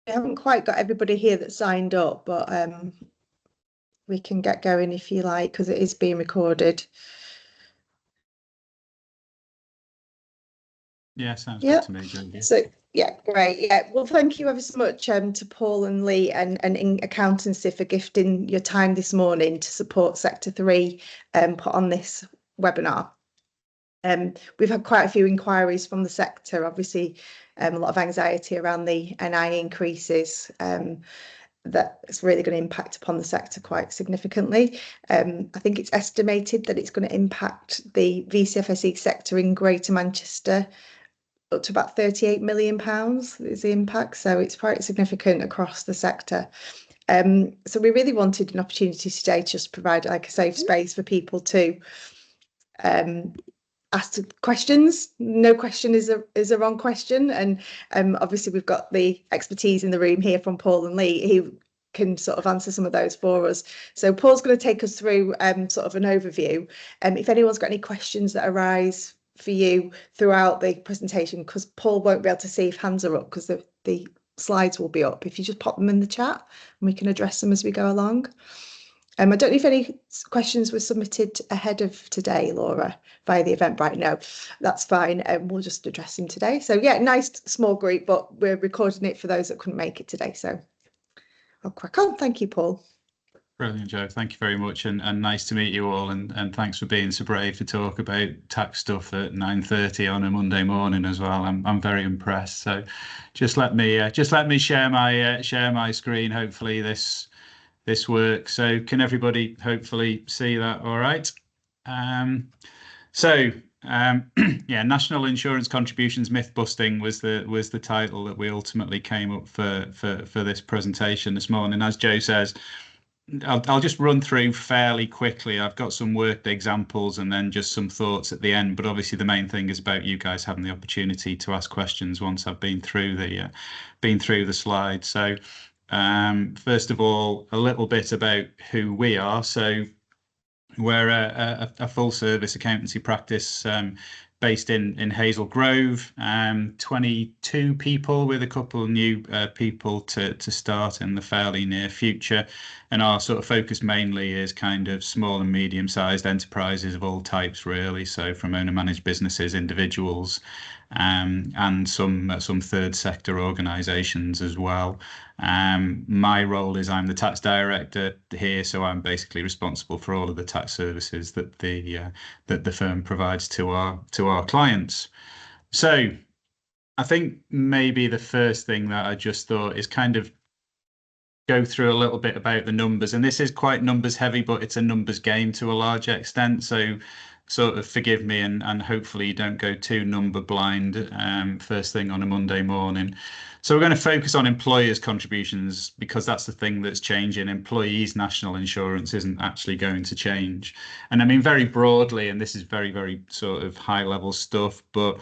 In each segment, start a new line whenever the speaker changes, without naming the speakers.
We haven't quite got everybody here that signed up, but we can get going if you like, because it is being recorded.
Yeah, sounds good to me, Jodie.
So yeah, great. Yeah, well, thank you ever so much to Paul and Lee and in accountancy for gifting your time this morning to support Sector 3 put on this webinar. We've had quite a few inquiries from the sector, obviously a lot of anxiety around the NI increases. That's really going to impact upon the sector quite significantly. I think it's estimated that it's going to impact the VCFSE sector in Greater Manchester up to about £38 million is the impact. So it's quite significant across the sector. So we really wanted an opportunity today to just provide like a safe space for people to ask questions. No question is a wrong question, and obviously we've got the expertise in the room here from Paul and Lee who can sort of answer some of those for us. So Paul's going to take us through sort of an overview. If anyone's got any questions that arise for you throughout the presentation, because Paul won't be able to see if hands are up because the slides will be up, if you just pop them in the chat and we can address them as we go along. I don't know if any questions were submitted ahead of today, Laura, via the Eventbrite. No, that's fine. We'll just address them today. So yeah, nice small group, but we're recording it for those that couldn't make it today. So I'll crack on. Thank you, Paul.
Brilliant, Jo. Thank you very much, and nice to meet you all. And thanks for being so brave to talk about tax stuff at 9:30 on a Monday morning as well. I'm very impressed. So just let me share my screen. Hopefully this works. So can everybody hopefully see that all right? Yeah, national insurance contributions myth busting was the title that we ultimately came up for this presentation this morning. As Jo says, I'll just run through fairly quickly. I've got some worked examples and then just some thoughts at the end, but obviously the main thing is about you guys having the opportunity to ask questions once I've been through the slides. So first of all, a little bit about who we are. So we're a full service accountancy practice based in Hazel Grove, 22 people with a couple of new people to start in the fairly near future. And our sort of focus mainly is kind of small and medium-sized enterprises of all types, really. So from owner-managed businesses, individuals, and some third sector organisations as well. My role is I'm the tax director here, so I'm basically responsible for all of the tax services that the firm provides to our clients. So I think maybe the first thing that I just thought is kind of go through a little bit about the numbers, and this is quite numbers heavy, but it's a numbers game to a large extent. So sort of forgive me, and hopefully you don't go too number blind first thing on a Monday morning. So we're going to focus on employers' contributions because that's the thing that's changing. Employees' national insurance isn't actually going to change. And I mean, very broadly, and this is very, very sort of high level stuff, but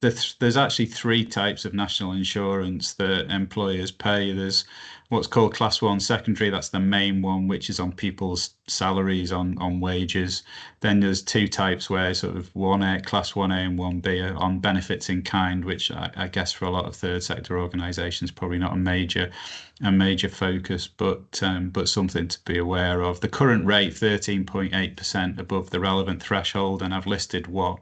there's actually three types of national insurance that employers pay. There's what's called Class 1 secondary. That's the main one, which is on people's salaries, on wages. Then there's two types where sort of Class 1A and 1B are on benefits in kind, which I guess for a lot of third sector organisations probably not a major focus, but something to be aware of. The current rate 13.8% above the relevant threshold, and I've listed what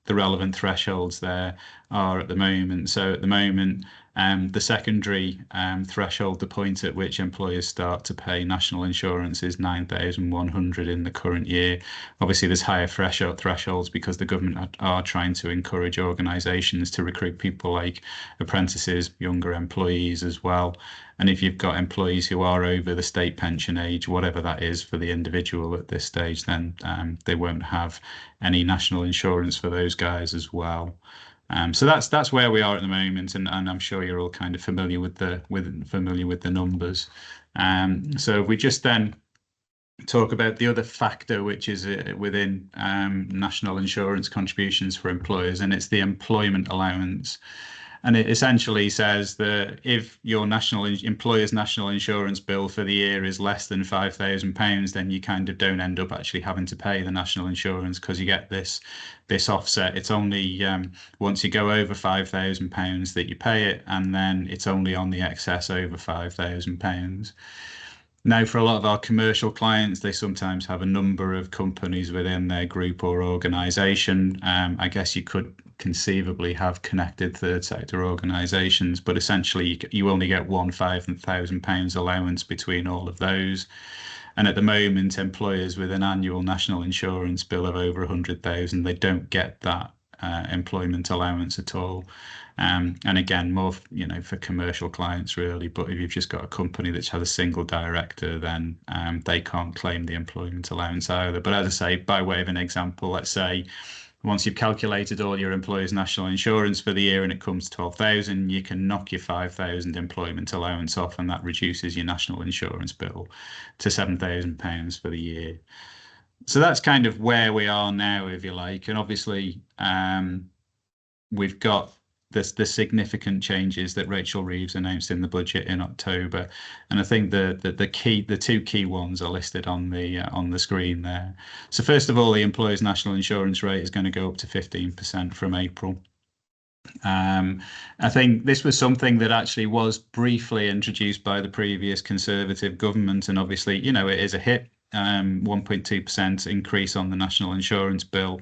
the relevant thresholds there are at the moment. So at the moment, the secondary threshold, the point at which employers start to pay national insurance, is 9,100 in the current year. Obviously, there's higher thresholds because the government are trying to encourage organisations to recruit people like apprentices, younger employees as well. And if you've got employees who are over the state pension age, whatever that is for the individual at this stage, then they won't have any national insurance for those guys as well. So that's where we are at the moment, and I'm sure you're all kind of familiar with the numbers. So if we just then talk about the other factor, which is within national insurance contributions for employers, and it's the employment allowance. And it essentially says that if your employer's national insurance bill for the year is less than £5,000, then you kind of don't end up actually having to pay the national insurance, because you get this offset. It's only once you go over £5,000 that you pay it, and then it's only on the excess over £5,000. Now, for a lot of our commercial clients, they sometimes have a number of companies within their group or organisation. I guess you could conceivably have connected third sector organisations, but essentially you only get one £5,000 allowance between all of those. And at the moment, employers with an annual national insurance bill of over 100,000, they don't get that employment allowance at all. And again, more for commercial clients really. But if you've just got a company that's had a single director, then they can't claim the employment allowance either. But as I say, by way of an example, let's say once you've calculated all your employer's national insurance for the year and it comes to 12,000, you can knock your 5,000 employment allowance off, and that reduces your national insurance bill to £7,000 for the year. So that's kind of where we are now, if you like. And obviously, we've got the significant changes that Rachel Reeves announced in the budget in October, and I think the two key ones are listed on the screen there. So first of all, the employer's national insurance rate is going to go up to 15% from April. I think this was something that actually was briefly introduced by the previous Conservative government, and obviously, it is a hit. 1.2% increase on the national insurance bill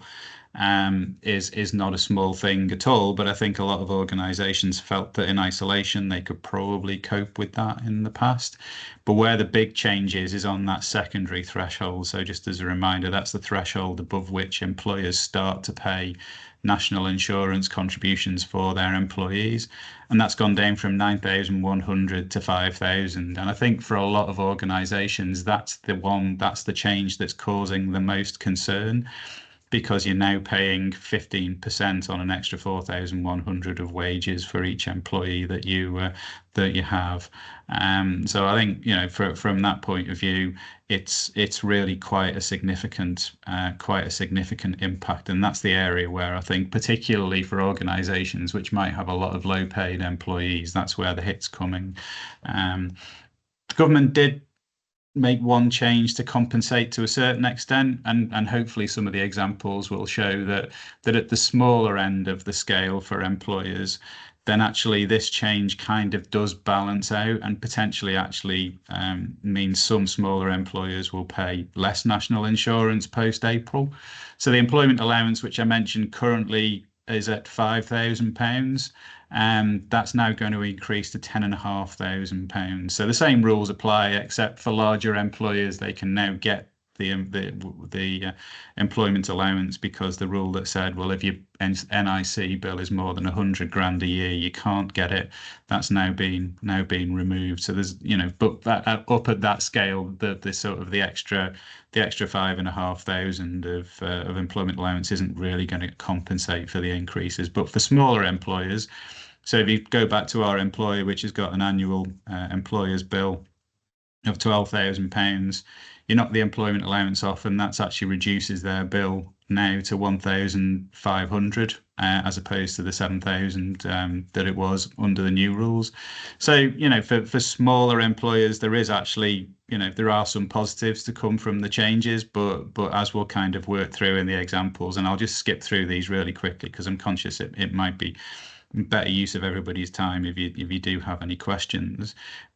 is not a small thing at all, but I think a lot of organisations felt that in isolation they could probably cope with that in the past. But where the big change is on that secondary threshold. So just as a reminder, that's the threshold above which employers start to pay national insurance contributions for their employees, and that's gone down from 9,100 to 5,000. And I think for a lot of organisations, that's the change that's causing the most concern, because you're now paying 15% on an extra 4,100 of wages for each employee that you have. So I think from that point of view, it's really quite a significant impact, and that's the area where I think, particularly for organisations which might have a lot of low-paid employees, that's where the hit's coming. The government did make one change to compensate to a certain extent, and hopefully some of the examples will show that at the smaller end of the scale for employers, then actually this change kind of does balance out, and potentially actually means some smaller employers will pay less national insurance post-April. So the employment allowance, which I mentioned, currently is at £5,000. That's now going to increase to £10,500. So the same rules apply, except for larger employers, they can now get the employment allowance, because the rule that said, well, if your NIC bill is more than 100 grand a year, you can't get it, that's now been removed. So there's but that up at that scale, the sort of the extra 5,500 of employment allowance isn't really going to compensate for the increases. But for smaller employers, so if you go back to our employer, which has got an annual employer's bill of £12,000, you knock the employment allowance off, and that's actually reduces their bill now to 1,500 as opposed to the 7,000 that it was under the new rules. So for smaller employers, there is actually there are some positives to come from the changes, but as we'll kind of work through in the examples, and I'll just skip through these really quickly because I'm conscious it might be better use of everybody's time if you do have any questions.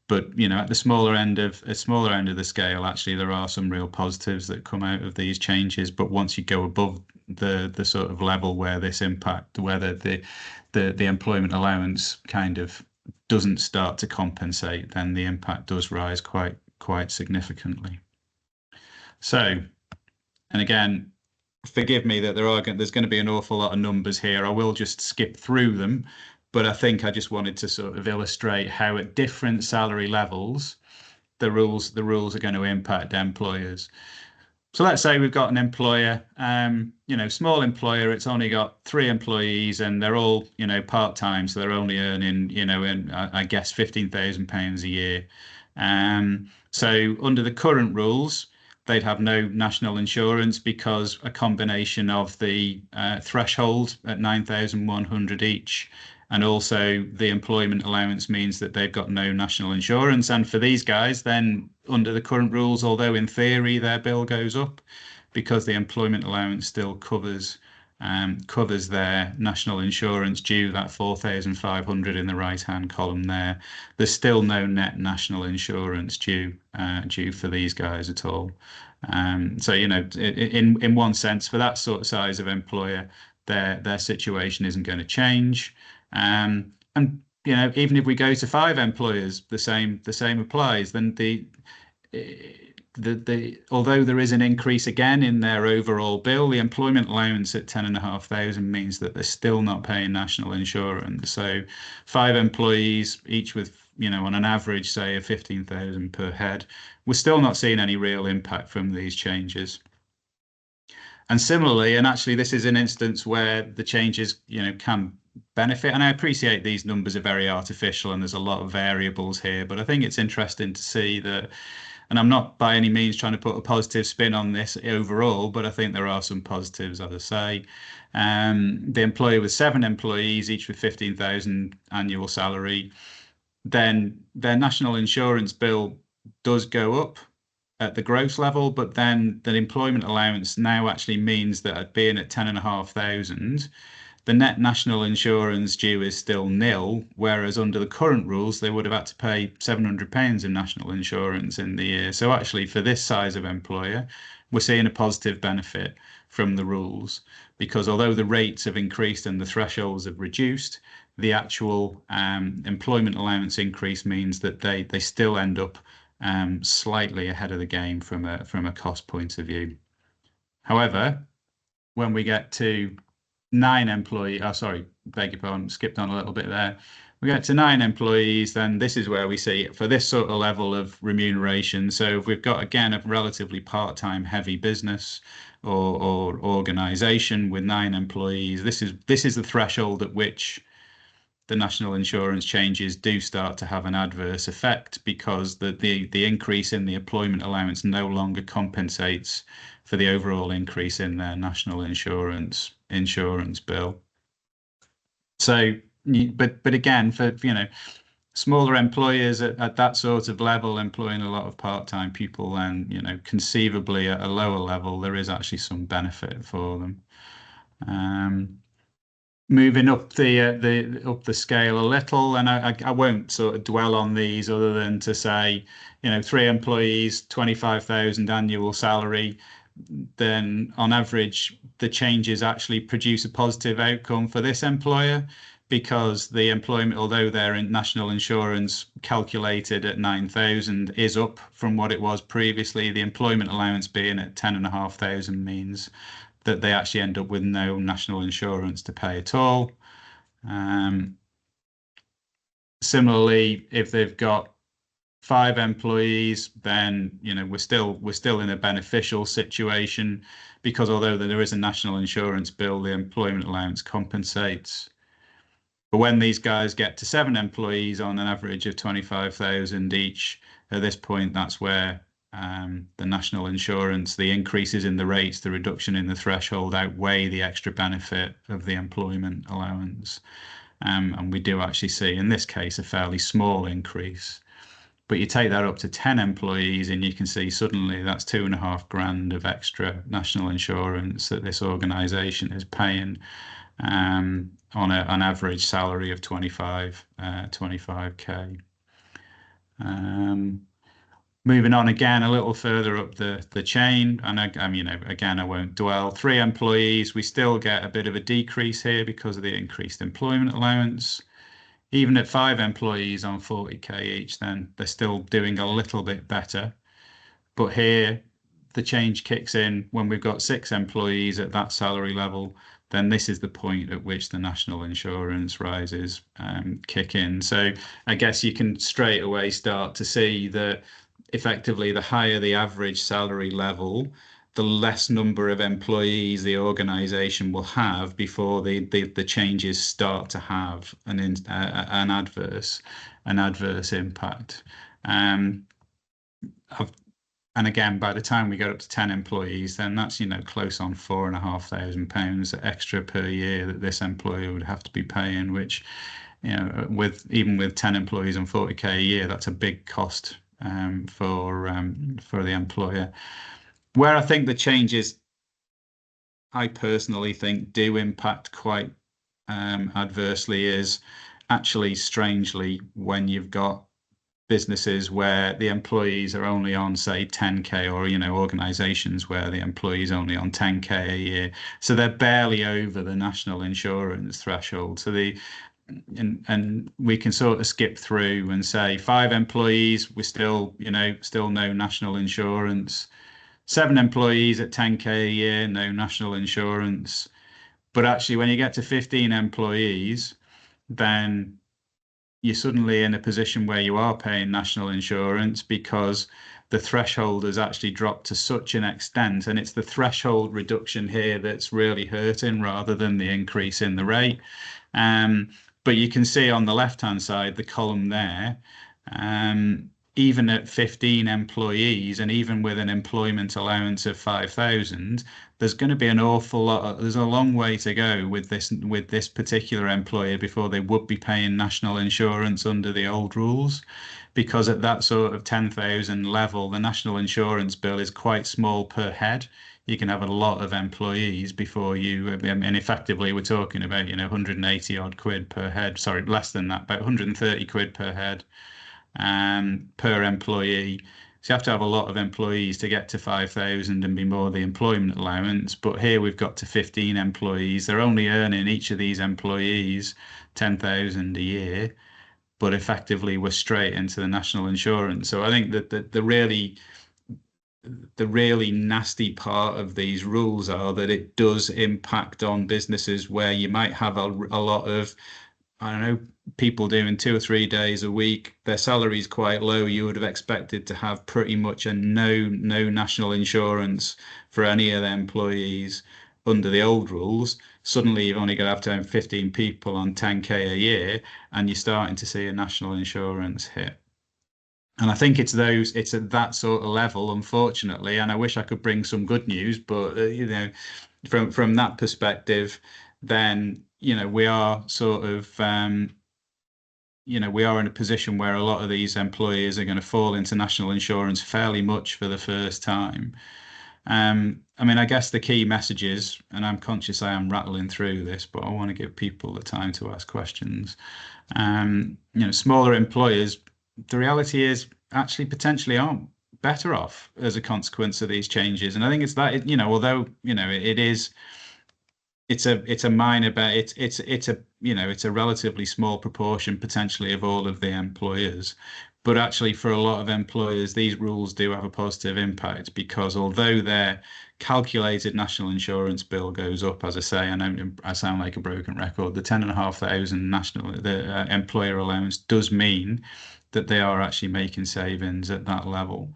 But at the smaller end of the scale, actually there are some real positives that come out of these changes. But once you go above the sort of level where this impact, whether the employment allowance kind of doesn't start to compensate, then the impact does rise quite significantly. So, and again, forgive me that there's going to be an awful lot of numbers here. I will just skip through them, but I think I just wanted to sort of illustrate how at different salary levels, the rules are going to impact employers. So let's say we've got an employer, small employer, it's only got 3 employees and they're all, part-time. So they're only earning, I guess £15,000 a year. So under the current rules, they'd have no national insurance because a combination of the threshold at 9,100 each And also the employment allowance means that they've got no national insurance. And for these guys, then under the current rules, although in theory their bill goes up, because the employment allowance still covers their national insurance due, that 4,500 in the right-hand column there. There's still no net national insurance due for these guys at all. So, you know, in one sense, for that sort of size of employer, their situation isn't going to change. And you know, even if we go to 5 employers, the same applies. Then although there is an increase again in their overall bill, the employment allowance at 10,500 means that they're still not paying national insurance. So 5 employees, each with, you know, on an average, say, of 15,000 per head, we're still not seeing any real impact from these changes. And similarly, and actually this is an instance where the changes, you know, can benefit. And I appreciate these numbers are very artificial and there's a lot of variables here, but I think it's interesting to see that, and I'm not by any means trying to put a positive spin on this overall, but I think there are some positives, as I say. The employer with 7 employees, each with 15,000 annual salary, then their national insurance bill does go up at the gross level, but then the employment allowance now actually means that being at 10,500, the net national insurance due is still nil, whereas under the current rules, they would have had to pay £700 in national insurance in the year. So actually, for this size of employer, we're seeing a positive benefit from the rules, because although the rates have increased and the thresholds have reduced, the actual employment allowance increase means that they still end up slightly ahead of the game from a cost point of view. However, when we get to 9 employees, oh, sorry, beg your pardon, skipped on a little bit there. We get to 9 employees, then this is where we see it for this sort of level of remuneration. So if we've got, again, a relatively part-time heavy business or organization with 9 employees, this is the threshold at which the national insurance changes do start to have an adverse effect, because the increase in the employment allowance no longer compensates for the overall increase in their national insurance bill. So, but again, for, you know, smaller employers at that sort of level, employing a lot of part-time people, and, you know, conceivably at a lower level, there is actually some benefit for them. Moving up the scale a little, and I won't sort of dwell on these other than to say, you know, 3 employees, 25,000 annual salary, then on average the changes actually produce a positive outcome for this employer, because the employment, although their national insurance calculated at 9,000 is up from what it was previously, the employment allowance being at 10,500 means that they actually end up with no national insurance to pay at all. Similarly, if they've got 5 employees, then, you know, we're still in a beneficial situation, because although there is a national insurance bill, the employment allowance compensates. But when these guys get to 7 employees on an average of 25,000 each, at this point, that's where the national insurance, the increases in the rates, the reduction in the threshold outweigh the extra benefit of the employment allowance. And we do actually see, in this case, a fairly small increase. But you take that up to 10 employees and you can see suddenly that's £2,500 of extra national insurance that this organisation is paying on an average salary of 25k. Moving on again a little further up the chain, and you know, again, I won't dwell. 3 employees, we still get a bit of a decrease here because of the increased employment allowance. Even at 5 employees on 40k each, then they're still doing a little bit better. But here, the change kicks in when we've got 6 employees at that salary level. Then this is the point at which the national insurance rises kick in. So I guess you can straight away start to see that effectively the higher the average salary level, the less number of employees the organisation will have before the changes start to have an adverse impact. And again, by the time we got up to 10 employees, then that's, close on £4,500 extra per year that this employer would have to be paying, which, even with 10 employees and 40k a year, that's a big cost for the employer. Where I think the changes, I personally think, do impact quite adversely is actually, strangely, when you've got businesses where the employees are only on, say, 10k, or organizations where the employees only on 10k a year, so they're barely over the national insurance threshold. So and we can sort of skip through and say 5 employees, we still no national insurance. 7 employees at 10k a year, no national insurance. But actually, when you get to 15 employees, then you're suddenly in a position where you are paying national insurance, because the threshold has actually dropped to such an extent. And it's the threshold reduction here that's really hurting, rather than the increase in the rate. But you can see on the left-hand side, the column there, even at 15 employees, and even with an employment allowance of 5,000, there's going to be an awful lot. There's a long way to go with this particular employer before they would be paying national insurance under the old rules, because at that sort of 10,000 level, the national insurance bill is quite small per head. You can have a lot of employees before and effectively we're talking about 180 odd quid per head. Sorry, less than that, about 130 quid per head per employee. So you have to have a lot of employees to get to 5,000 and be more the employment allowance. But here we've got to 15 employees. They're only earning, each of these employees, 10,000 a year, but effectively we're straight into the national insurance. So I think that the really nasty part of these rules are that it does impact on businesses where you might have a lot of, I don't know, people doing 2 or 3 days a week. Their salary is quite low. You would have expected to have pretty much no national insurance for any of the employees under the old rules. Suddenly, you've only got to have 15 people on 10k a year, and you're starting to see a national insurance hit. And I think it's at that sort of level, unfortunately. And I wish I could bring some good news, but from that perspective, then we are sort of we are in a position where a lot of these employers are going to fall into national insurance fairly much for the first time. I mean, I guess the key message is, and I'm conscious I am rattling through this, but I want to give people the time to ask questions. Smaller employers, the reality is actually potentially aren't better off as a consequence of these changes. And I think it's that, although, it is, it's a minor, but it's a relatively small proportion potentially of all of the employers. But actually, for a lot of employers, these rules do have a positive impact, because although their calculated national insurance bill goes up, as I say, I know I sound like a broken record, the 10,500 employer allowance does mean that they are actually making savings at that level.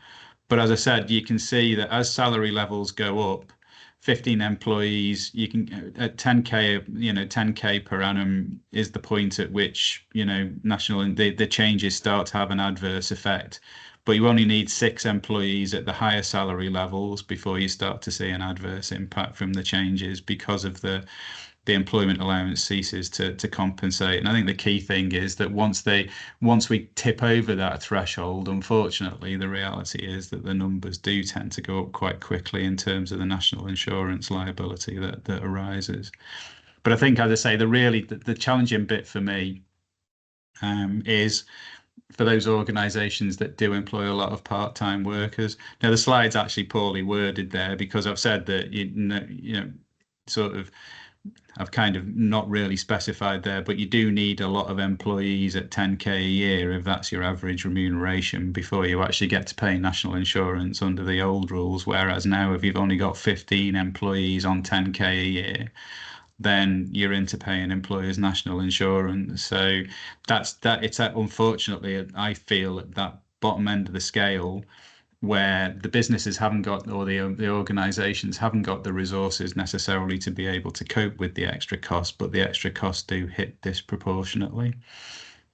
But as I said, you can see that as salary levels go up, 15 employees, you can at 10k, 10k per annum is the point at which the changes start to have an adverse effect. But you only need 6 employees at the higher salary levels before you start to see an adverse impact from the changes, because of the employment allowance ceases to compensate. And I think the key thing is that once we tip over that threshold, unfortunately, the reality is that the numbers do tend to go up quite quickly in terms of the national insurance liability that arises. But I think, as I say, the challenging bit for me is for those organisations that do employ a lot of part-time workers. Now, the slide's actually poorly worded there, because I've said that sort of, I've kind of not really specified there, but you do need a lot of employees at 10k a year if that's your average remuneration before you actually get to pay national insurance under the old rules. Whereas now, if you've only got 15 employees on 10k a year, then you're into paying employers national insurance. So it's unfortunately, I feel, at that bottom end of the scale, where the businesses haven't got, or the organizations haven't got the resources necessarily to be able to cope with the extra cost, but the extra costs do hit disproportionately.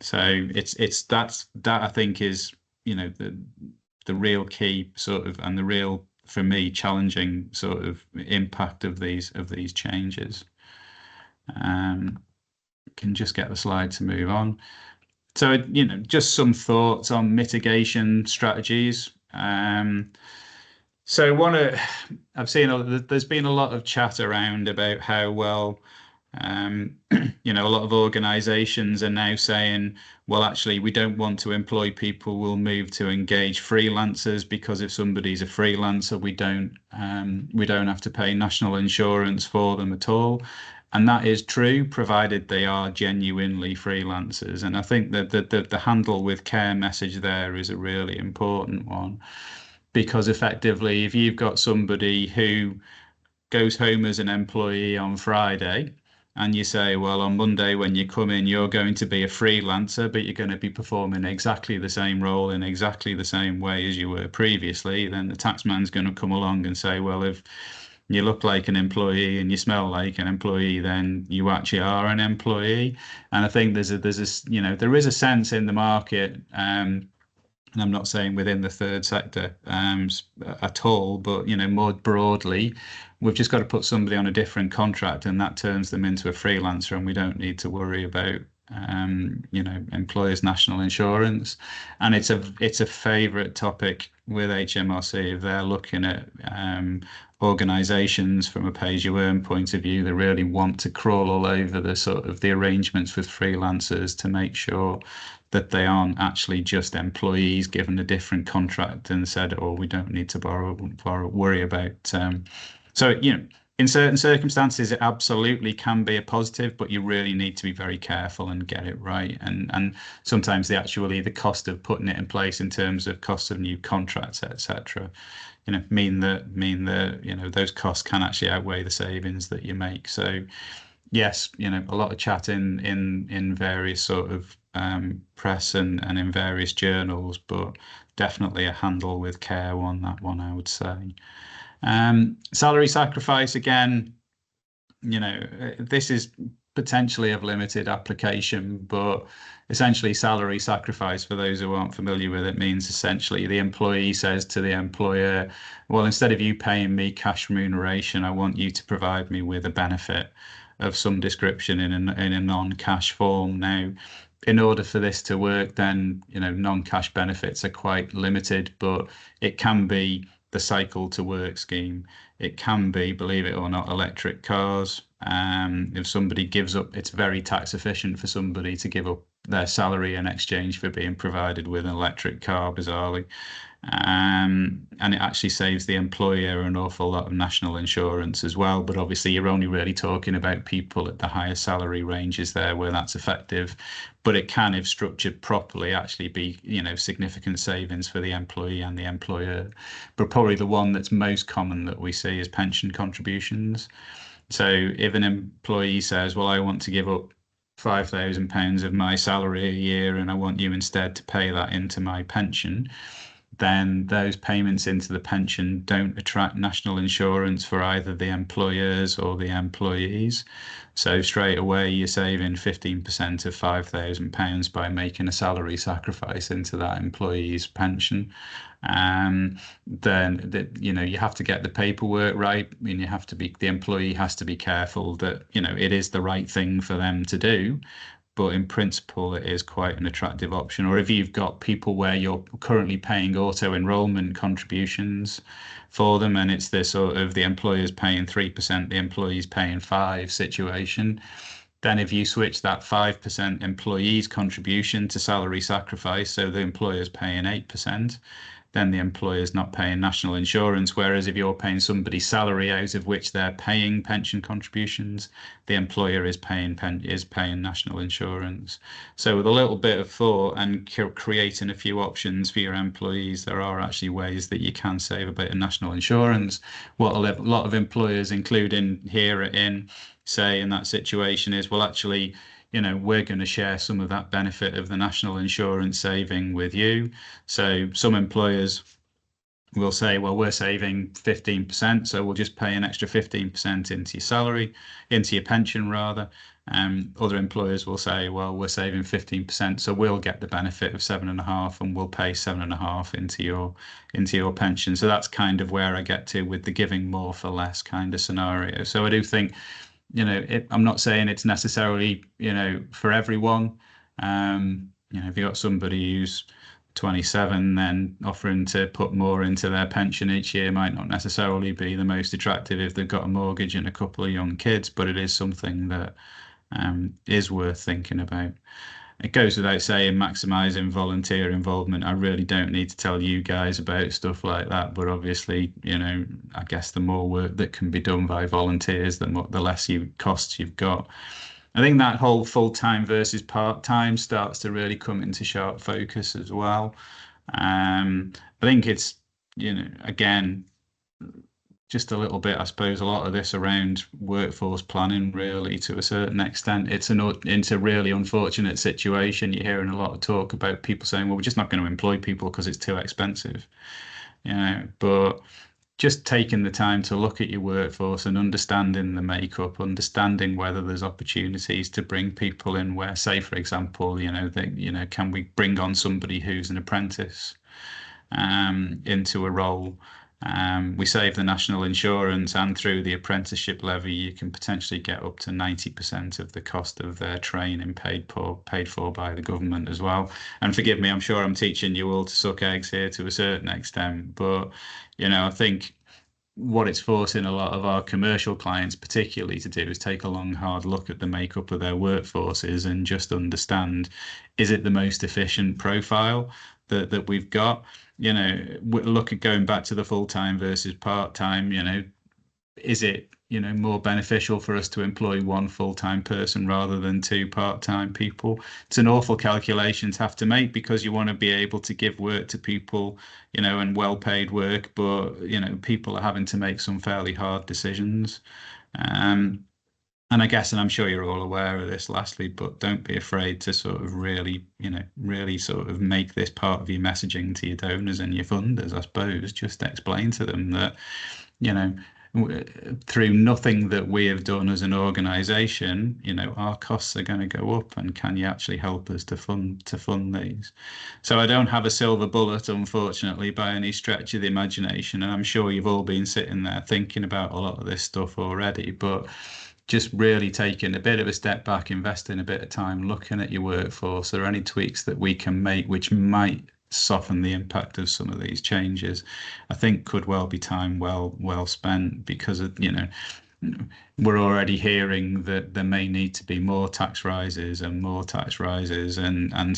So that I think is, the real key sort of, and the real, for me, challenging sort of impact of these changes. Can just get the slide to move on. So, just some thoughts on mitigation strategies. So I've seen there's been a lot of chat around about how well, a lot of organizations are now saying, well, actually, we don't want to employ people. We'll move to engage freelancers, because if somebody's a freelancer, we don't have to pay national insurance for them at all. And that is true, provided they are genuinely freelancers. And I think that the handle with care message there is a really important one, because effectively, if you've got somebody who goes home as an employee on Friday, and you say, well, on Monday when you come in, you're going to be a freelancer, but you're going to be performing exactly the same role in exactly the same way as you were previously, then the taxman's going to come along and say, well, if you look like an employee and you smell like an employee, then you actually are an employee. And I think there is a sense in the market, and I'm not saying within the third sector at all, but more broadly, we've just got to put somebody on a different contract, and that turns them into a freelancer, and we don't need to worry about employers' national insurance. And it's a favourite topic with HMRC if they're looking at organisations from a pay-as-you-earn point of view. They really want to crawl all over the sort of the arrangements with freelancers to make sure that they aren't actually just employees given a different contract and said, oh, we don't need to worry about. So, in certain circumstances, it absolutely can be a positive, but you really need to be very careful and get it right. And sometimes the cost of putting it in place in terms of cost of new contracts, etc., mean that those costs can actually outweigh the savings that you make. So yes, a lot of chat in various sort of press and in various journals, but definitely a handle with care on that one, I would say. Salary sacrifice, again, this is potentially of limited application, but essentially salary sacrifice, for those who aren't familiar with it, means essentially the employee says to the employer, well, instead of you paying me cash remuneration, I want you to provide me with a benefit of some description in a non-cash form. Now, in order for this to work, then non-cash benefits are quite limited, but it can be the cycle to work scheme. It can be, believe it or not, electric cars. If somebody gives up, it's very tax efficient for somebody to give up their salary in exchange for being provided with an electric car, bizarrely. And it actually saves the employer an awful lot of national insurance as well. But obviously, you're only really talking about people at the higher salary ranges there where that's effective. But it can, if structured properly, actually be, significant savings for the employee and the employer. But probably the one that's most common that we see is pension contributions. So if an employee says, well, I want to give up £5,000 of my salary a year and I want you instead to pay that into my pension, then those payments into the pension don't attract national insurance for either the employers or the employees. So straight away, you're saving 15% of £5,000 by making a salary sacrifice into that employee's pension. Then you have to get the paperwork right. I mean, the employee has to be careful that it is the right thing for them to do. But in principle, it is quite an attractive option. Or if you've got people where you're currently paying auto enrollment contributions for them, and it's the sort of the employer's paying 3%, the employee's paying 5% situation, then if you switch that 5% employee's contribution to salary sacrifice, so the employer's paying 8%, then the employer's not paying national insurance. Whereas if you're paying somebody's salary out of which they're paying pension contributions, the employer is paying national insurance. So with a little bit of thought and creating a few options for your employees, there are actually ways that you can save a bit of national insurance. What a lot of employers, including here say in that situation, is, well, actually, we're going to share some of that benefit of the national insurance saving with you. So some employers we'll say, well, we're saving 15%, so we'll just pay an extra 15% into your salary, into your pension rather. Other employers will say, well, we're saving 15%, so we'll get the benefit of 7.5, and we'll pay 7.5 into your pension. So that's kind of where I get to with the giving more for less kind of scenario. So I do think, I'm not saying it's necessarily, for everyone. If you've got somebody who's 27, then offering to put more into their pension each year might not necessarily be the most attractive if they've got a mortgage and a couple of young kids, but it is something that is worth thinking about. It goes without saying, maximising volunteer involvement. I really don't need to tell you guys about stuff like that, but obviously, I guess the more work that can be done by volunteers, the less costs you've got. I think that whole full-time versus part-time starts to really come into sharp focus as well. I think it's, again, just a little bit, I suppose, a lot of this around workforce planning, really, to a certain extent. It's a really unfortunate situation. You're hearing a lot of talk about people saying, well, we're just not going to employ people because it's too expensive. But just taking the time to look at your workforce and understanding the makeup, understanding whether there's opportunities to bring people in where, say, for example, can we bring on somebody who's an apprentice into a role? We save the national insurance, and through the apprenticeship levy, you can potentially get up to 90% of the cost of their training paid for by the government as well. And forgive me, I'm sure I'm teaching you all to suck eggs here to a certain extent, but I think what it's forcing a lot of our commercial clients particularly to do is take a long, hard look at the makeup of their workforces and just understand, is it the most efficient profile that we've got? Look at going back to the full-time versus part-time, is it, more beneficial for us to employ one full-time person rather than two part-time people? It's an awful calculation to have to make, because you want to be able to give work to people, and well-paid work, but, people are having to make some fairly hard decisions. And I guess, and I'm sure you're all aware of this lastly, but don't be afraid to sort of really, really sort of make this part of your messaging to your donors and your funders, I suppose. Just explain to them that, through nothing that we have done as an organization, our costs are going to go up, and can you actually help us to fund these? So I don't have a silver bullet, unfortunately, by any stretch of the imagination, and I'm sure you've all been sitting there thinking about a lot of this stuff already, but just really taking a bit of a step back, investing a bit of time looking at your workforce. Are there any tweaks that we can make which might soften the impact of some of these changes? I think could well be time well spent, because of, we're already hearing that there may need to be more tax rises, and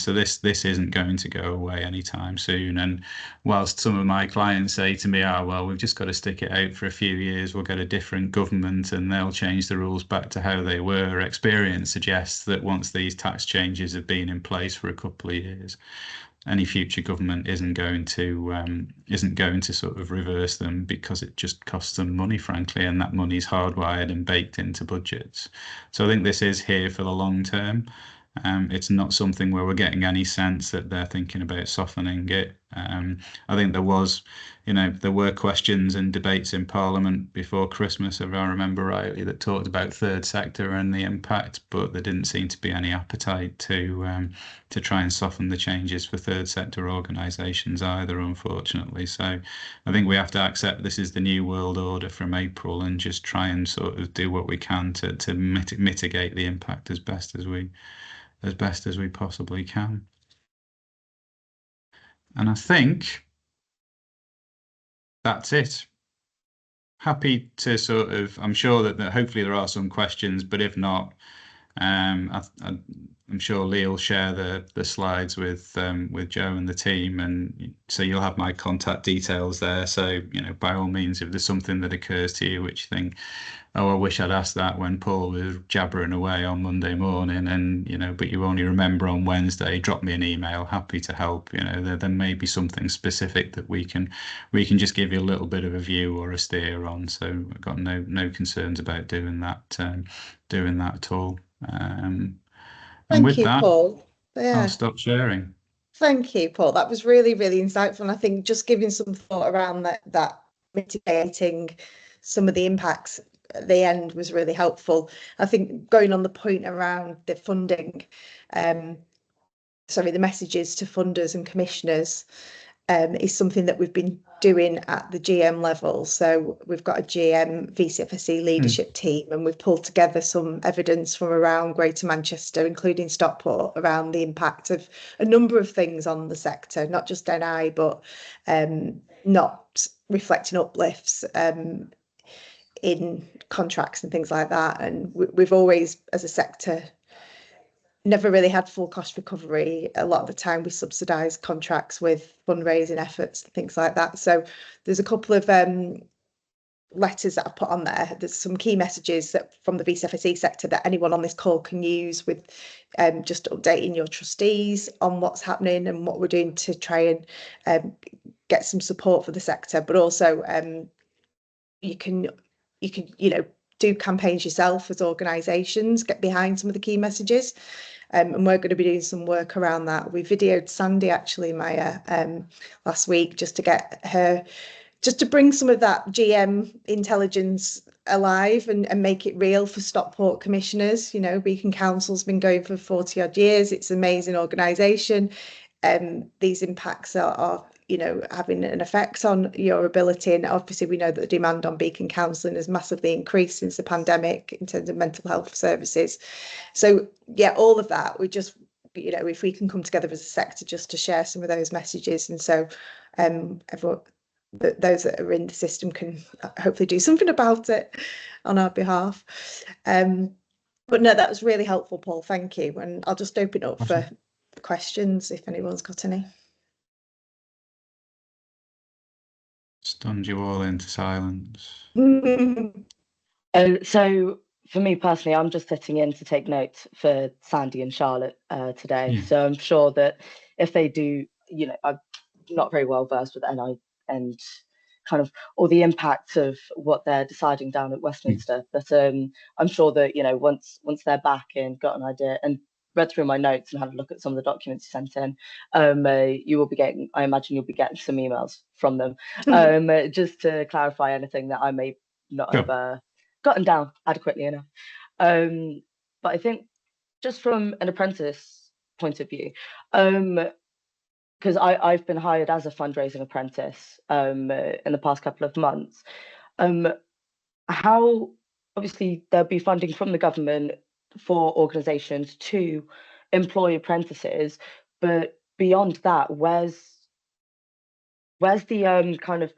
so this isn't going to go away anytime soon. And whilst some of my clients say to me, well, we've just got to stick it out for a few years, we'll get a different government and they'll change the rules back to how they were, experience suggests that once these tax changes have been in place for a couple of years, any future government isn't going to sort of reverse them, because it just costs them money, frankly, and that money's hardwired and baked into budgets. So I think this is here for the long term. It's not something where we're getting any sense that they're thinking about softening it. I think there were questions and debates in Parliament before Christmas, if I remember rightly, that talked about third sector and the impact, but there didn't seem to be any appetite to try and soften the changes for third sector organisations either, unfortunately. So I think we have to accept this is the new world order from April, and just try and sort of do what we can to mitigate the impact as best as we possibly can. And I think that's it. Happy to sort of, I'm sure that hopefully there are some questions, but if not, I'm sure Lee will share the slides with Joe and the team, and so you'll have my contact details there. So, by all means, if there's something that occurs to you which you think, oh, I wish I'd asked that when Paul was jabbering away on Monday morning, and but you only remember on Wednesday, drop me an email. Happy to help. There may be something specific that we can just give you a little bit of a view or a steer on. So I've got no concerns about doing that at all. And
Thank
with
you,
that,
Paul. Yeah.
I'll stop sharing.
Thank you, Paul. That was really, really insightful. And I think just giving some thought around that mitigating some of the impacts at the end was really helpful. I think going on the point around the funding, the messages to funders and commissioners, is something that we've been doing at the GM level. So we've got a GM VCFSE leadership team, and we've pulled together some evidence from around Greater Manchester, including Stockport, around the impact of a number of things on the sector, not just NI, but not reflecting uplifts in contracts and things like that. And we've always, as a sector, never really had full cost recovery. A lot of the time we subsidise contracts with fundraising efforts and things like that. So there's a couple of letters that I've put on there. There's some key messages that from the VCFSE sector that anyone on this call can use, with just updating your trustees on what's happening and what we're doing to try and get some support for the sector. But also you can do campaigns yourself as organisations, get behind some of the key messages. And we're going to be doing some work around that. We videoed Sandy, actually, Maya, last week, just to bring some of that GM intelligence alive and make it real for Stockport commissioners. Beacon Council's been going for 40 odd years. It's an amazing organisation. These impacts are having an effect on your ability. And obviously we know that the demand on Beacon counselling has massively increased since the pandemic in terms of mental health services. So yeah, all of that, we just, if we can come together as a sector just to share some of those messages. And so everyone, those that are in the system can hopefully do something about it on our behalf. But no, that was really helpful, Paul. Thank you. And I'll just open it up for questions if anyone's got any.
Stunned you all into silence.
So for me personally, I'm just sitting in to take notes for Sandy and Charlotte today.
Yeah.
So I'm sure that if they do, I'm not very well versed with NI and kind of all the impacts of what they're deciding down at Westminster. But I'm sure that, once they're back and got an idea and read through my notes and had a look at some of the documents you sent in, you will be getting, I imagine you'll be getting some emails from them just to clarify anything that I may not have gotten down adequately enough. But I think just from an apprentice point of view, because I've been hired as a fundraising apprentice in the past couple of months, how obviously there'll be funding from the government for organisations to employ apprentices, but beyond that, where's the kind of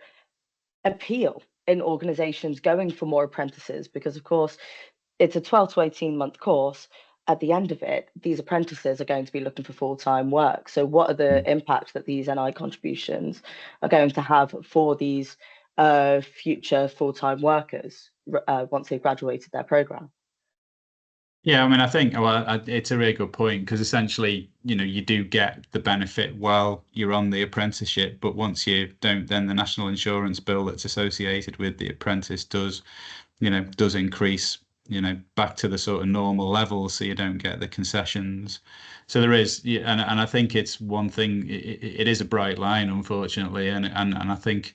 appeal in organisations going for more apprentices? Because of course it's a 12 to 18 month course. At the end of it, these apprentices are going to be looking for full-time work. So what are the impacts that these NI contributions are going to have for these future full-time workers once they've graduated their programme?
Yeah, I mean, I think it's a really good point, because essentially, you do get the benefit while you're on the apprenticeship, but once you don't, then the national insurance bill that's associated with the apprentice does increase, back to the sort of normal level, so you don't get the concessions. So there is, and I think it's one thing. It is a bright line, unfortunately, and I think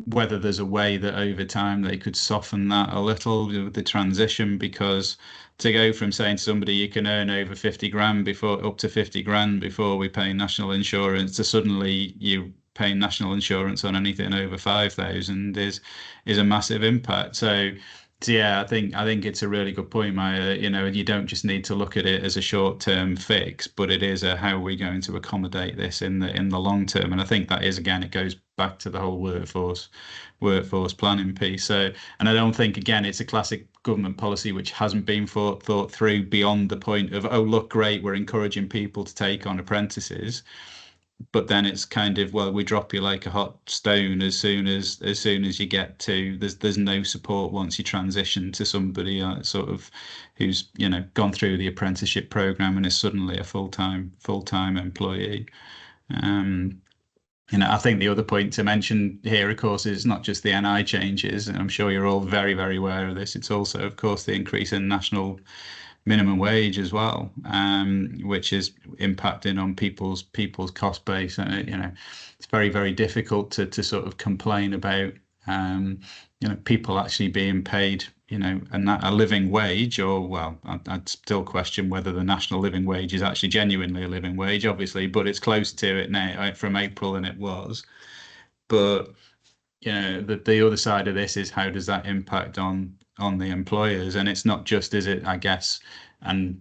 whether there's a way that over time they could soften that a little with the transition, because to go from saying to somebody you can earn over 50 grand up to 50 grand before we pay national insurance, to suddenly you paying national insurance on anything over 5,000 is a massive impact. So yeah, I think it's a really good point, Maya. You don't just need to look at it as a short-term fix, but it is a how are we going to accommodate this in the long term. And I think that is, again, it goes back to the whole workforce planning piece. So, and I don't think, again, it's a classic government policy which hasn't been thought through beyond the point of, oh, look, great, we're encouraging people to take on apprentices. But then it's kind of, well, we drop you like a hot stone as soon as you get to, there's no support once you transition to somebody sort of who's gone through the apprenticeship program and is suddenly a full-time employee. I think the other point to mention here, of course, is not just the NI changes, and I'm sure you're all very, very aware of this. It's also, of course, the increase in national minimum wage as well, which is impacting on people's cost base. And it's very, very difficult to sort of complain about people actually being paid a living wage, or well, I'd still question whether the national living wage is actually genuinely a living wage, obviously, but it's close to it now from April than it was. But the other side of this is, how does that impact on the employers? And it's not just, is it, I guess, and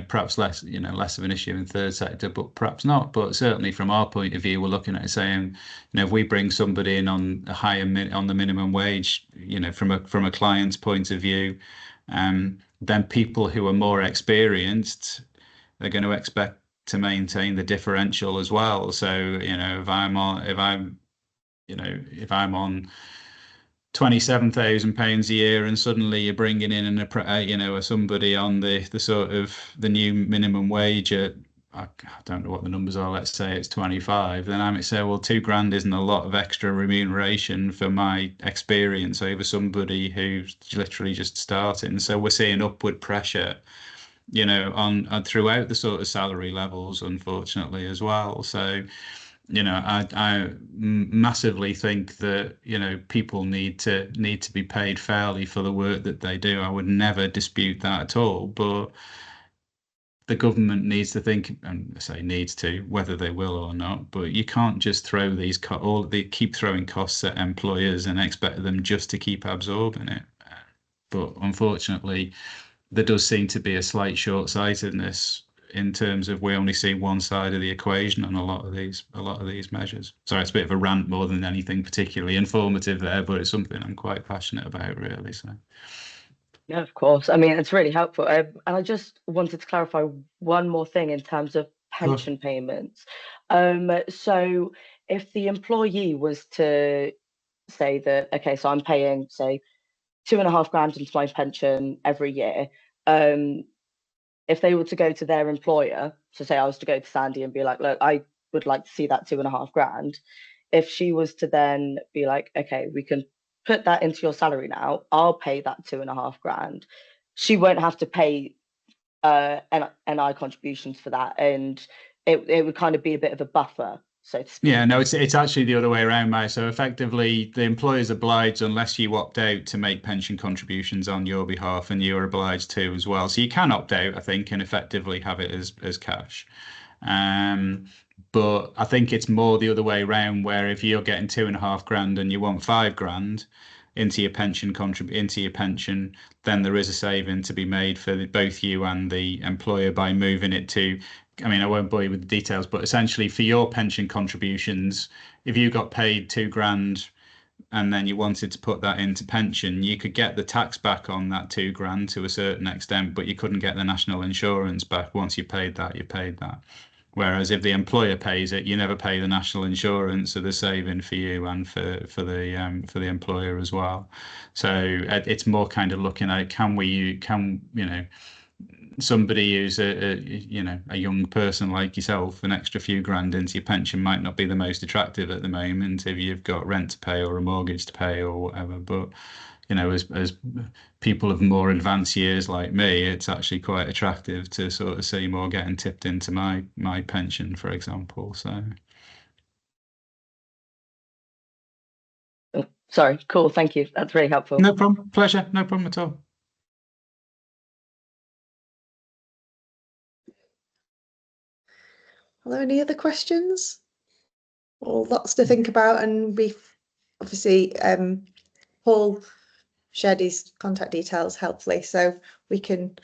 perhaps less of an issue in third sector, but perhaps not. But certainly from our point of view, we're looking at it saying, if we bring somebody in on a higher on the minimum wage, from a client's point of view, then people who are more experienced are going to expect to maintain the differential as well. So if I'm on £27,000 a year, and suddenly you're bringing in somebody on the sort of the new minimum wage at, I don't know what the numbers are, let's say it's 25, then I might say, well, £2,000 isn't a lot of extra remuneration for my experience over somebody who's literally just starting. So we're seeing upward pressure on throughout the sort of salary levels, unfortunately, as well. So I massively think that people need to be paid fairly for the work that they do. I would never dispute that at all, but the government needs to think, and I say needs to, whether they will or not. But you can't just throw they keep throwing costs at employers and expect them just to keep absorbing it. But unfortunately, there does seem to be a slight short-sightedness in terms of, we only see one side of the equation on a lot of these measures. Sorry, it's a bit of a rant more than anything particularly informative there, but it's something I'm quite passionate about, really. So.
Yeah, of course. I mean, it's really helpful. And I just wanted to clarify one more thing in terms of pension payments. So if the employee was to say that, okay, so I'm paying, say, £2,500 into my pension every year. If they were to go to their employer, so say I was to go to Sandy and be like, look, I would like to see that £2,500. If she was to then be like, okay, we can put that into your salary now, I'll pay that £2,500. She won't have to pay NI contributions for that, and it would kind of be a bit of a buffer, so to speak.
Yeah, no, it's actually the other way around, Mate. So effectively, the employer's obliged, unless you opt out, to make pension contributions on your behalf, and you're obliged to as well. So you can opt out, I think, and effectively have it as cash. But I think it's more the other way around, where if you're getting £2,500 and you want £5,000 into your pension, then there is a saving to be made for both you and the employer by moving it to. I mean, I won't bore you with the details, but essentially for your pension contributions, if you got paid £2,000 and then you wanted to put that into pension, you could get the tax back on that £2,000 to a certain extent, but you couldn't get the national insurance back. Once you paid that, you paid that. Whereas if the employer pays it, you never pay the national insurance, so the saving for you and for the employer as well. So it's more kind of looking at, somebody who's a young person like yourself, an extra few grand into your pension might not be the most attractive at the moment if you've got rent to pay or a mortgage to pay or whatever. But as people of more advanced years like me, it's actually quite attractive to sort of see more getting tipped into my pension, for example. So.
Oh, sorry, cool, thank you. That's very helpful.
No problem, pleasure, no problem at all.
Are there any other questions? Well, lots to think about, and we've obviously Paul shared his contact details helpfully, so we can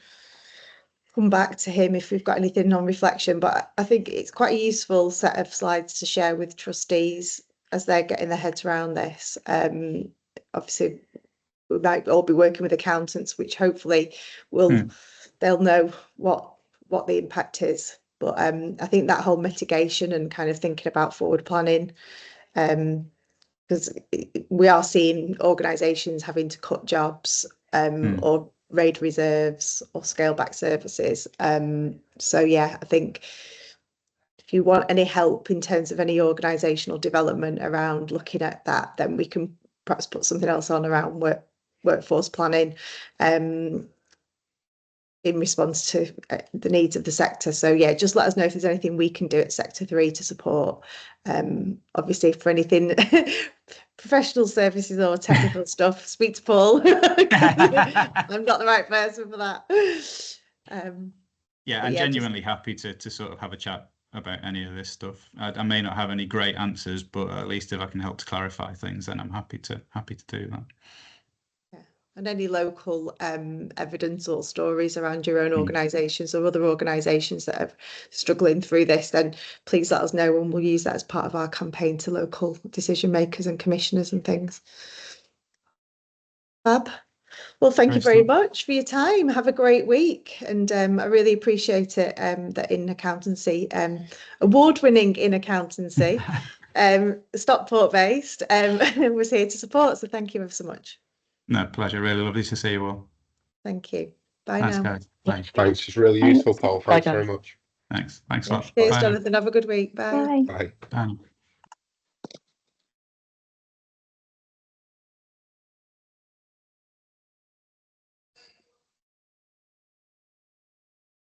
come back to him if we've got anything on reflection. But I think it's quite a useful set of slides to share with trustees as they're getting their heads around this. Obviously, we might all be working with accountants, which hopefully they'll know what the impact is. But I think that whole mitigation and kind of thinking about forward planning, because we are seeing organisations having to cut jobs or raid reserves or scale back services. So yeah, I think if you want any help in terms of any organisational development around looking at that, then we can perhaps put something else on around workforce planning. in response to the needs of the sector. So yeah, just let us know if there's anything we can do at Sector 3 to support. Obviously, for anything professional services or technical stuff, speak to Paul. I'm not the right person for that.
Yeah, I'm genuinely happy to sort of have a chat about any of this stuff. I may not have any great answers, but at least if I can help to clarify things, then I'm happy to do that.
And any local evidence or stories around your own organisations or other organisations that are struggling through this, then please let us know, and we'll use that as part of our campaign to local decision makers and commissioners and things. Fab. Well, thank you very much for your time. Have a great week, and I really appreciate it that in accountancy, award-winning in accountancy, Stockport based, was here to support. So thank you ever so much.
No, pleasure. Really lovely to see you all.
Thank you. Bye
Thanks,
now.
guys. Bye.
Thanks. It's really useful, Paul. Thanks very much.
Thanks a lot.
Cheers,
Bye.
Jonathan. Have a good week. Bye.
Bye.
Bye.